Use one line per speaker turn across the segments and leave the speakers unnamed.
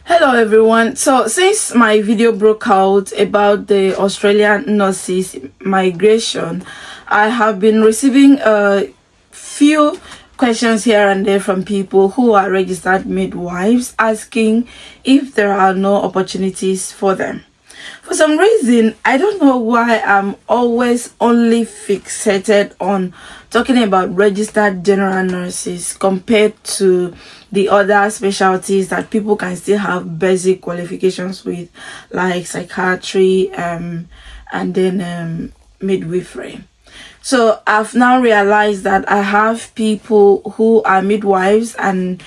Hello everyone. So since my video broke out about the Australian nurses migration, I have been receiving a few questions here and there from people who are registered midwives asking if there are no opportunities for them. For some reason, I don't know why I'm always only fixated on talking about registered general nurses compared to the other specialties that people can still have basic qualifications with, like psychiatry and then midwifery. So I've now realized that I have people who are midwives and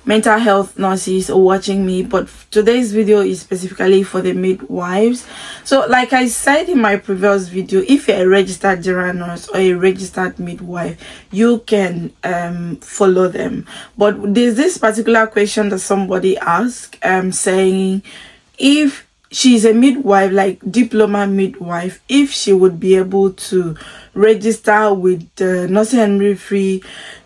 mental health nurses watching me, but today's video is specifically for the midwives. So like I said in my previous video, if you're a registered general nurse or a registered midwife, you can follow them. But there's this particular question that somebody asked saying if she's a midwife, like diploma midwife, if she would be able to register with the Nursing and Midwifery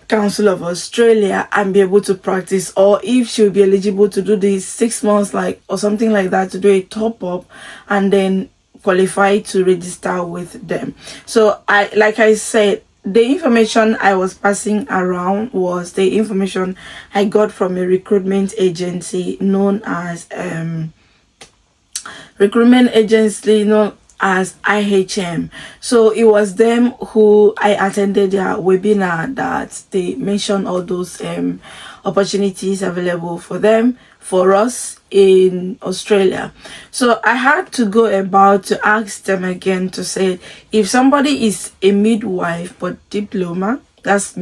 Council of Australia and be able to practice, or if she will be eligible to do these 6 months or something like that, to do a top up and then qualify to register with them. So like I said, the information I was passing around was the information I got from a recruitment agency known as IHM. So it was them who I attended their webinar that they mentioned all those opportunities available for us in Australia. So I had to go about to ask them again to say, if somebody is a midwife but diploma, that's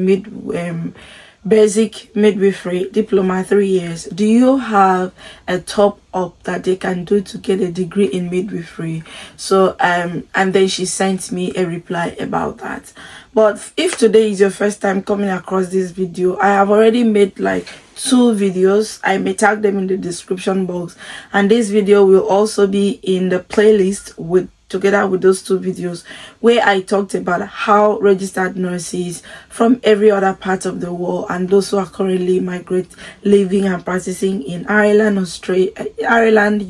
basic midwifery diploma 3 years, do you have a top up that they can do to get a degree in midwifery? So and then she sent me a reply about that. But if today is your first time coming across this video, I have already made like 2 videos. I may tag them in the description box, and this video will also be in the playlist together with those 2 videos where I talked about how registered nurses from every other part of the world and those who are currently living and practicing in Ireland,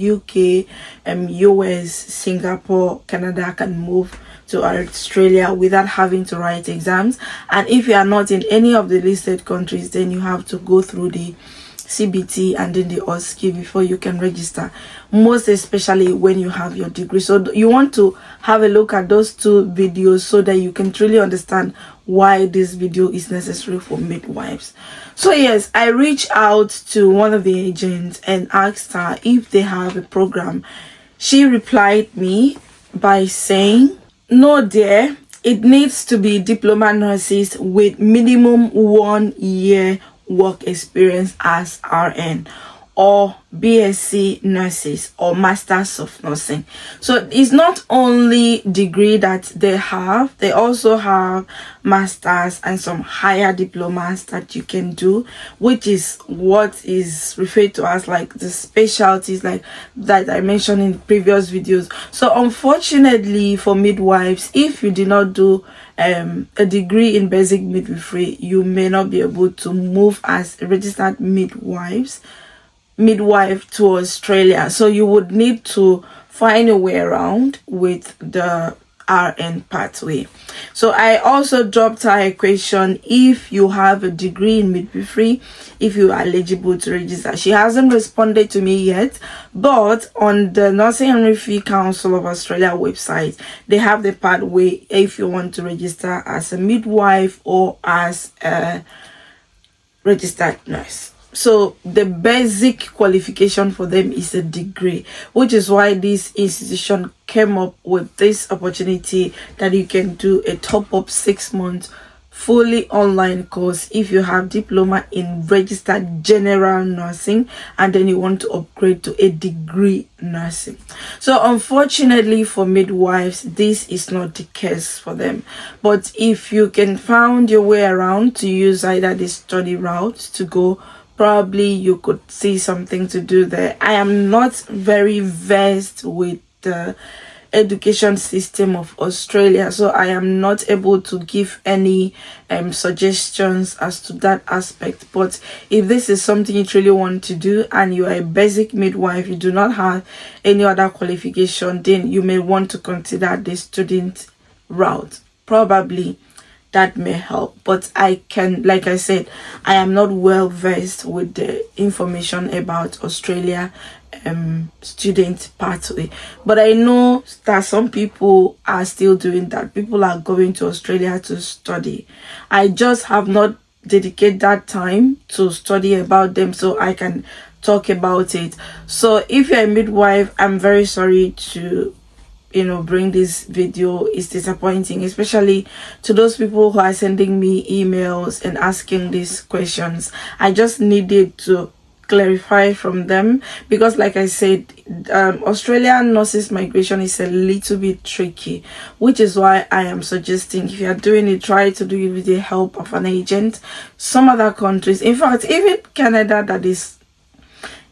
UK, US, Singapore, Canada can move to Australia without having to write exams. And if you are not in any of the listed countries, then you have to go through the CBT and then the OSCE before you can register, most especially when you have your degree. So you want to have a look at those 2 videos so that you can truly understand why this video is necessary for midwives. So yes, I reached out to one of the agents and asked her if they have a program. She replied me by saying, no dear, it needs to be diploma nurses with minimum 1 year work experience as RN, or BSc nurses or Masters of Nursing. So it's not only degree that they have, they also have masters and some higher diplomas that you can do, which is what is referred to as like the specialties like that I mentioned in previous videos. So unfortunately for midwives, if you did not do a degree in basic midwifery, you may not be able to move as a registered midwife to Australia. So you would need to find a way around with the RN pathway. So I also dropped her a question if you have a degree in midwifery, if you are eligible to register. She hasn't responded to me yet, but on the Nursing and Midwifery Council of Australia website, they have the pathway if you want to register as a midwife or as a registered nurse. So the basic qualification for them is a degree, which is why this institution came up with this opportunity that you can do a top up 6 months fully online course if you have diploma in registered general nursing and then you want to upgrade to a degree nursing. So unfortunately for midwives, this is not the case for them. But if you can find your way around to use either the study route to go, probably you could see something to do there. I am not very versed with the education system of Australia, so I am not able to give any suggestions as to that aspect. But if this is something you truly want to do and you are a basic midwife, you do not have any other qualification, then you may want to consider the student route. Probably that may help, but I can, like I said, I am not well versed with the information about Australia student pathway, but I know that some people are still doing that. People are going to Australia to study. I just have not dedicated that time to study about them, so I can talk about it. So if you're a midwife, I'm very sorry to bring this video. Is disappointing, especially to those people who are sending me emails and asking these questions. I just needed to clarify from them, because like I said, Australian nurses migration is a little bit tricky, which is why I am suggesting, if you are doing it, try to do it with the help of an agent. Some other countries, in fact even Canada, that is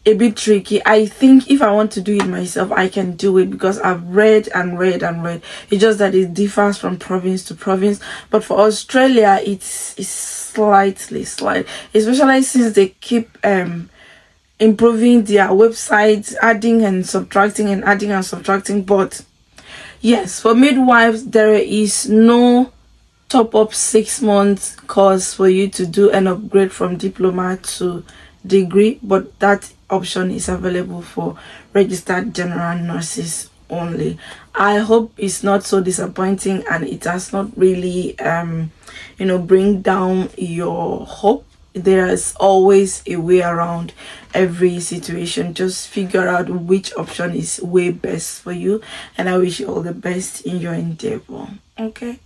a bit tricky. I think if I want to do it myself, I can do it, because I've read and read and read. It's just that it differs from province to province. But for Australia, it's slightly, especially since they keep improving their websites, adding and subtracting and adding and subtracting. But yes, for midwives, there is no top up 6 months course for you to do an upgrade from diploma to degree, but that option is available for registered general nurses only. I hope it's not so disappointing and it does not really bring down your hope. There is always a way around every situation. Just figure out which option is way best for you, and I wish you all the best in your endeavor. Okay.